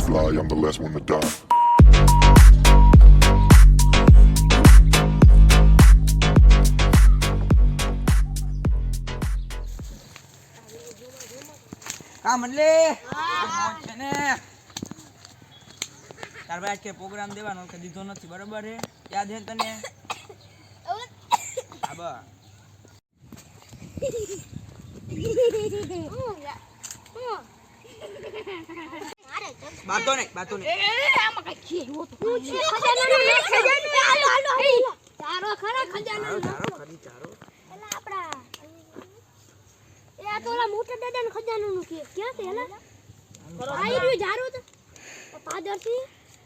fly, I'm the last one to die. કા મનલે મોજ છે ને તાર ભાઈ કે પ્રોગ્રામ દેવાનો કે દીધો નથી બરાબર હે યાદ હે તને આબા બાતો નહીં એ આમાં કઈ છે હું છે ખજાનો હાલો ચારો ખરા ખજાનો ચારો એલા આપડા એ આ તો ઓલા મોટા દાદાનો ખજાનો નું કે ક્યાં છે એલા આઈ રહ્યું જારો તો પાદરથી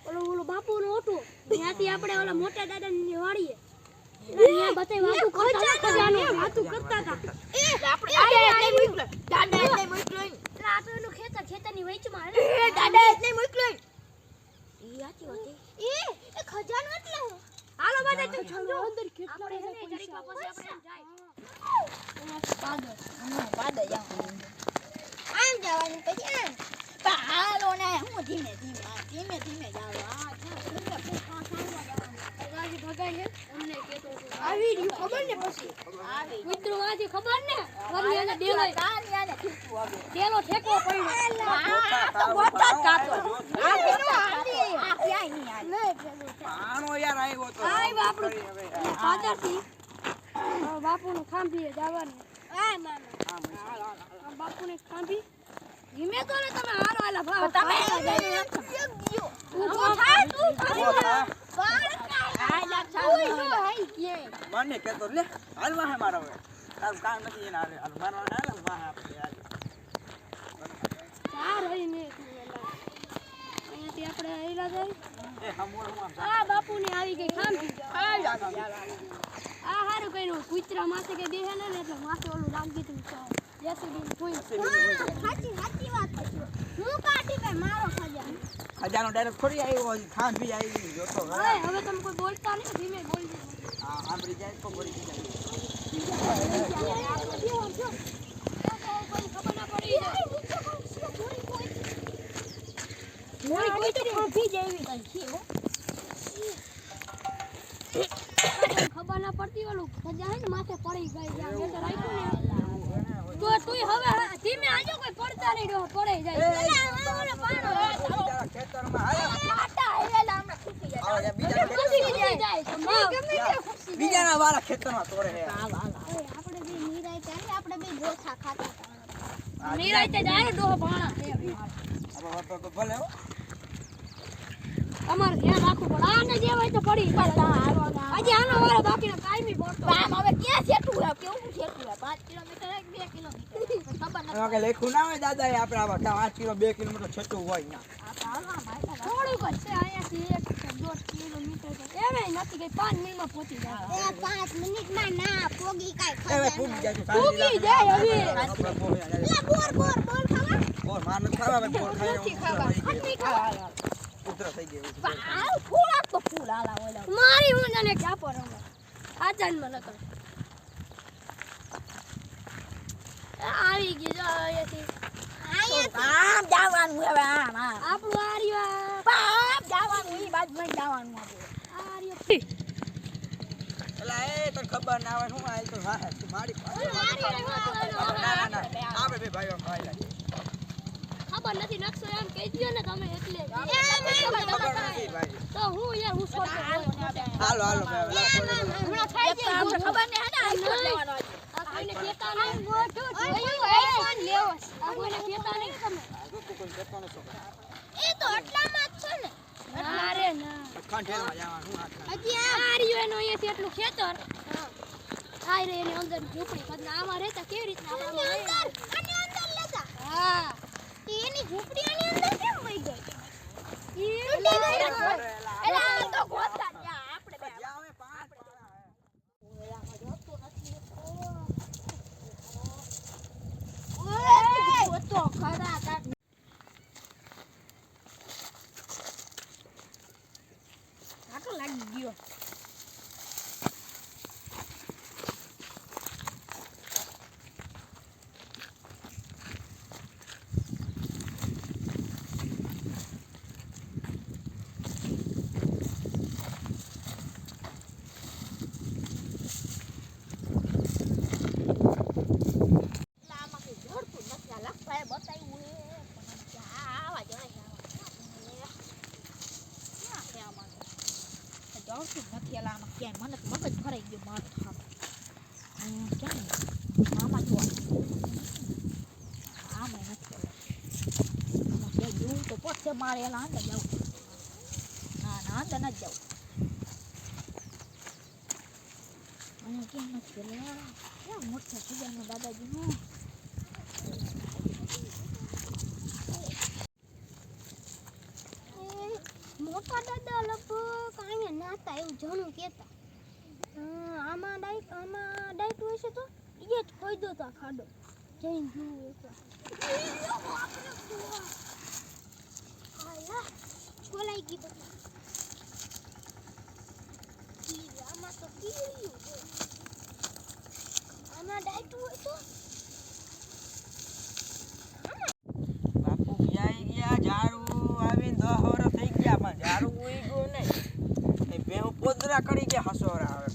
ઓલો બાપુનો ઓટો ત્યાંથી આપણે ઓલા મોટા દાદાની વાડીએ ત્યાં બતાય વાતું કરતા ખજાનો વાતું કરતા હતા એ આપણે દાદા એટલે મોકલો એટલે આ તો એનું ખેતરની વચમાં એ દાદા એટલે મોકલો ઈ આતી હોતી એ ખજાનો એટલે હાલો બધા તું છોડો અંદર કેટલા આપણે જરીક પછી આપણે જાય પાદર જાવ આમ જવાનું પછી આમ હાલો ને હું ધીમે જાવ આ ભગાઈ છે અમને કેતો આવી રહ્યું ખબર ને પછી આવી મિત્રો આથી ખબર ને વરની એને ડેલો કાનિયાને ઠીકું આવે ડેલો ઠેકો પડ્યો આ તો ગોટા કાતો આ કેનો આતી આ ક્યાંય નહીં આવે આનો યાર આવ્યો તો આય બાપડું ફાધરથી બાપુનું ખાંભી જવાનું આ મામા બાપુને ખાંભી ધીમે તો ને તમે હારો આલા ભાવ તમે ઊભો થાય તું મને કેતો લે હાલવા હે મારો હવે તાર કામ નથી એના હાલ મારવા હાલ વાહ આપણે હાલ ચાર હઈ ને અહીંયાથી આપણે આઈલા જાય એ હમોર આમ આ બાપુની આવી ગઈ ખાંભી આ હારું કઈનું કુતરા માથે કે બેહે ને એટલે માથે ઓલું લાગી તું જેસીબી કોઈ સાચી વાત છે હું કાઢી કે મારો ખજાનો ડાયરેક્ટ ખોરી આવ્યો ખાંભી આવી જોતો હવે તમે કોઈ બોલતા નહીં ધીમે બોલજો હા આંબરી જાય તો બોલી જાય ખબર ના પડી કોઈ તો ખાંભી જેવી કઈ છે ખબર ના પડતી ઓલું ખજા હે ને માથે પડી ગઈ જાય એ તો રાખ્યું ને તો તું હવે ધીમે આજો કોઈ પડતા નહીં રહો પડે જાય ખેતરમાં હાલ કાટા એલા આમાં ખૂટી જાય બીજાના વાળા ખેતરમાં તોડે હે આપણે બે નીરાય ચાલે આપણે બે ગોથા ખાતા નીરાય તે જાય ડોહ ભાણા હવે તો ભલે હો તમારે ધ્યાન રાખવું પડે આને જે હોય તો પડી હજી આનો વાળો બાકીનો કાયમી પડતો આમ હવે ક્યાં સેટું હે કેવું સેટું હે 5 કિલોમીટર 2 કિલોમીટર ખબર નથી કે લેખું ના હોય દાદા એ આપણે આવા 5 કિલો 2 કિલોમીટર છતું હોય ના થોડુંક જ છે અહીંયાથી 1.5 કિલોમીટર એમે નથી કે 5 મિનિટમાં પહોંચી જાય 5 મિનિટમાં ના પોગી કાઈ હવે પૂગી જાય પોગી જાય હવે બોર ખાવા બોર માર ન ખાવા બોર ખાવા ઉતર થઈ ગયો ફૂલ તો ફૂલ આલા ઓલા મારી હું જાને ક્યાં પર આ જાનમાં લકર આવી ગઈ જો અહીંયાથી આમ જવાનું હવે આમ આપણું આર્યો આમ જવાનું ઈ બાજુમાં જવાનું આપણે એલા એ તને ખબર ના હોય હું આલ તો હા તું મારી ના આપણે બે ભાઈઓ ખાઈ લાગે ખબર નથી નકશો એમ કહી દયો ને તમે એટલે ખબર નથી ભાઈ તો હું યાર હું છોડતો હાલો હમણાં ખાઈ જાય આપણે ખબર ને હે ને આઈફોન લેવાનો છે આ કોઈને કહેતા નહીં મોટું આઈફોન લેવો આ કોઈને કહેતા નહીં તમે કોઈ કરવાનો છોકરા એ તો આટલામાં જ છે ને અરે ના ખંઠેલમાં જવાનું હજી આ રહ્યું એનો અહીંયાથી એટલું ખેતર આઈ રે એની અંદર ઝૂંપડી કદના આમાં રહેતા કેવી રીતના આપણે અંદર લેતા હા એની ઝૂંપડી એની અંદર કેમ વઈ ગઈ એલા તો ગોતા જા આપણે બે જાવે 5 ઓલામાં જોતો નથી ઓય તો ખરા કાટ આટો લાગી ગયો કશું નથી એલામાં ક્યાંય મને તો મગજ ફરાઈ ગયું મારું થામ ક્યાં મામા જોવા આમાં નથી આમાં ક્યાંય જોવું તો પોતે મારે એલા અંદર જાઉં ના અંદર નથી જાઉં અને કેમ નથી ક્યાં મોટા સુજાના દાદાજીનું મોટા દાદા લગભગ અહીંયા નાતા એવું જણું કહેતા આમાં ડાઈટ હોય છે તો એ જ ખોઈ દો તો ખાડો જઈને જોવું એકવાર છોલાઈ ગઈ બધું આમાં તો કીડ્યું આમાં ડાઈટ હોય તો બાપુ ક્યાંય ગયા ઝાડુ આવીને 10 વર્ષ થઈ ગયા પણ ઝાડુ ઉઈ ગયું નહીં એ ભેહું પોદરા કરી ગયા હસોરા આવે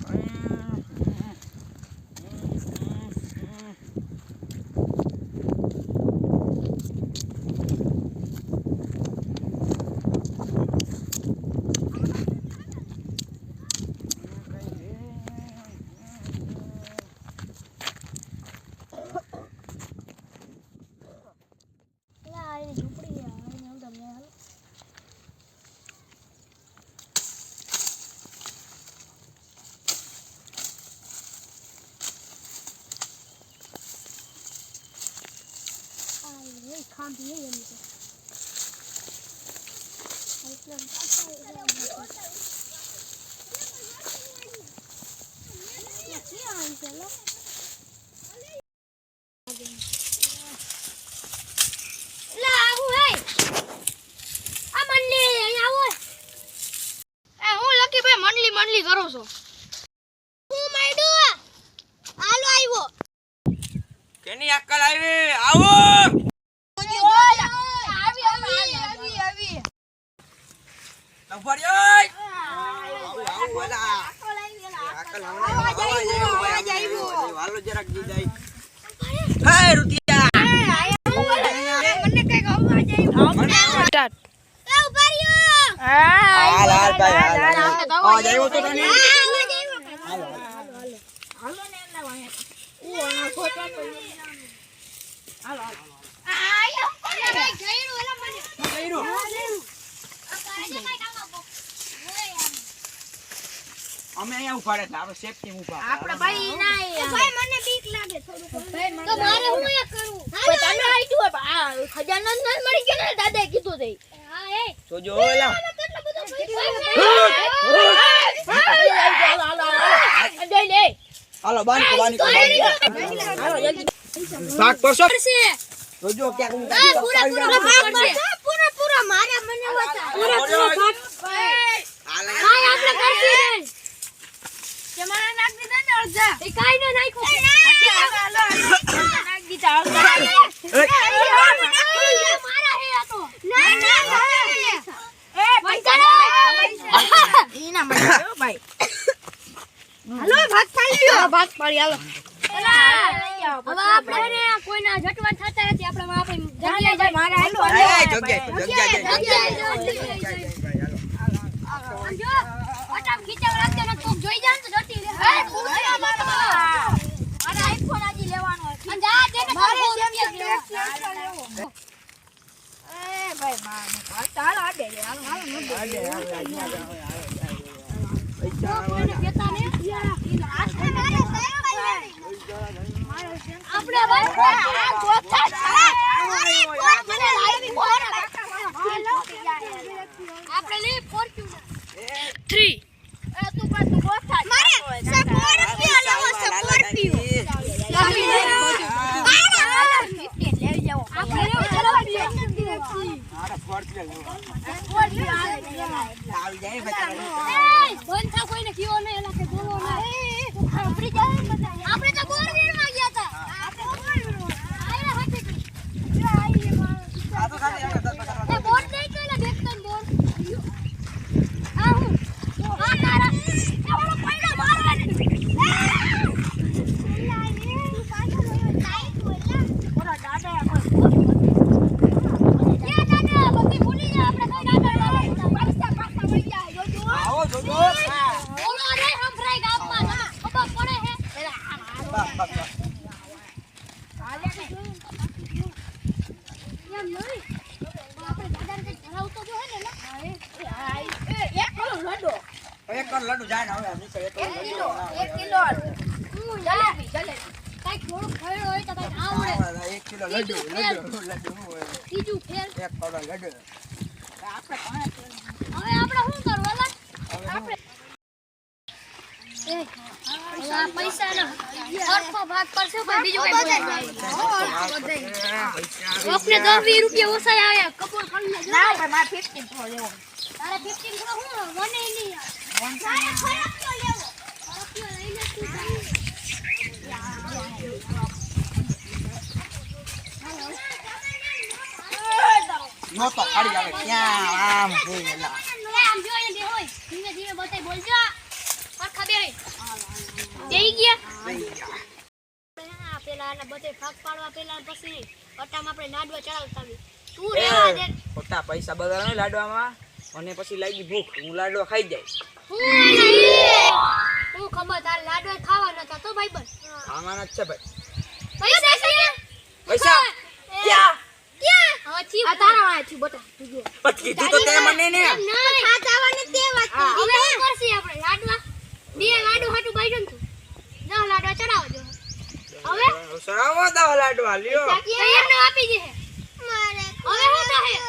ખાંભી હે એમ તો એટલે મંડલી કરો છો હું માઈડો હાલો આવ્યો કેની અક્કલ આવી આવો અમે અહીંયા ઉભા રહેતા આપણે સેફટી ઉભા આપણે ભાઈ ના ભાઈ મને બીક લાગે થોડું તો મારે હું એ કરું પણ તમે આઈ જો આ ખજાનો ન મળી ગયો ને દાદાએ કીધું દે હા એ જોજો ઓલા કેટલા બધા હાલો બાની હાલો જલ્દી ભાગ પડશો જોજો ક્યાંક હું પૂરા મારે મને બતા પૂરા ભાગ હાલ આપણે કરશું તમારા નાક દીધા ને અડધા એ કાઈ ન નાખ્યો નાક દીધા મારા હે આ તો ના એ પૈસા ઈના મળ્યો ભાઈ હાલો ભાગ ખાઈ લ્યો ભાગ પાડી હાલો હવે આપણે ને કોઈના ઝટવટ થતા નથી આપણે જગ્યાએ જાય મારા હાલો જો ઓટામ ખીચાવ રાખજો ને કોક જોઈ જાય તો ડટી રે હે પૂરા મારો મારા આઈફોન આજી લેવાનો છે અને જા તેને મારે રૂપિયા લેવો એ ભાઈ માં ચાલ આડે હાલો કોઈને કેતા ને આપણે ભાઈ આ ગોથા અરે કોણ મને લાવી ફોન આપણે લે ફોર્ચ્યુનર 3 તું પણ તું ગોથા મારે સ્કોર્પિયો લેવો સ્કોર્પિયો લાવી લે 15 લેવી જાવ આપણે લેવો ચલો આરા ફોર્ચ્યુનર સ્કોર્પિયો આવી જાય બતા બંધ થા કોઈને કીઓ ને એલા કે બોલો ના આપડી જાય બધા આપણે તો બોરવીર માં ગયા હતા આપણે બોરવીર આયા હતી આ તો ખાલી એ બોર દઈ તો એલા દેખતન બોર આ હું આ તારા એ ઓલો પૈડો મારવા ને ઓલા દાદા બધી ભૂલી જા આપણે કઈ દાદા પૈસા પાછા મળી જાય જોજો આવો જોજો વાર લડુ જાય ને હવે અમે તો એક વાર લડુ એક કિલો જલેબી કાંઈક થોડુંક ખરડો હોય તો કાંઈક આવડે. 1 કિલો લડુ હોય. ત્રીજું ફેર. એક કરોડ લડુ. આપણે 5 કિલો હવે આપણે શું કરવું અલગ? આપણે હવે આ પૈસાનો સરખો ભાગ કરશો પણ બીજું કઈ બોલાય આપણે 10-20 રૂપિયા ઓછા આવ્યા કપૂર ખંડને જો. ના આપણે માર 15 કિલો લેવો તારે 15 કિલો હું મને નહીં તારે ખરડો લેવો. ખરડો લઈને તું જાય. નો તો કાઢી આવે ક્યાં આમ જોઈલા. આમ જો એને બે હોય ધીમે ધીમે બતાઈ બોલજો સરખા બે જઈ ગયા પેલા આના બધે ભાગ પાડવા પેલા પછી અટામાં આપણે નાડવા ચડાવતા આવી તું રહેવા દે ખોટા પૈસા બગાડવા નહીં લાડવામાં અને પછી લાગી ભૂખ હું લાડવા ખાઈ જાય. હું ખબર તાર લાડવા ખાવા નતા તો ભાઈબંધ ખાવાના જ છે ભાઈ. પૈસા છે પૈસા ક્યાં હવે છી આ તારા વાય છી બટા તું પણ કીધું તો તે મને ને નહીં આ તાવાને તે વાત હવે શું કરસી આપણે લાડવા બે લાડુ હાટુ બાઈડન તું 10 લાડવા ચડાવજો હવે સરાવો દા લાડવા લ્યો એમને આપી દે મારે હવે શું થાય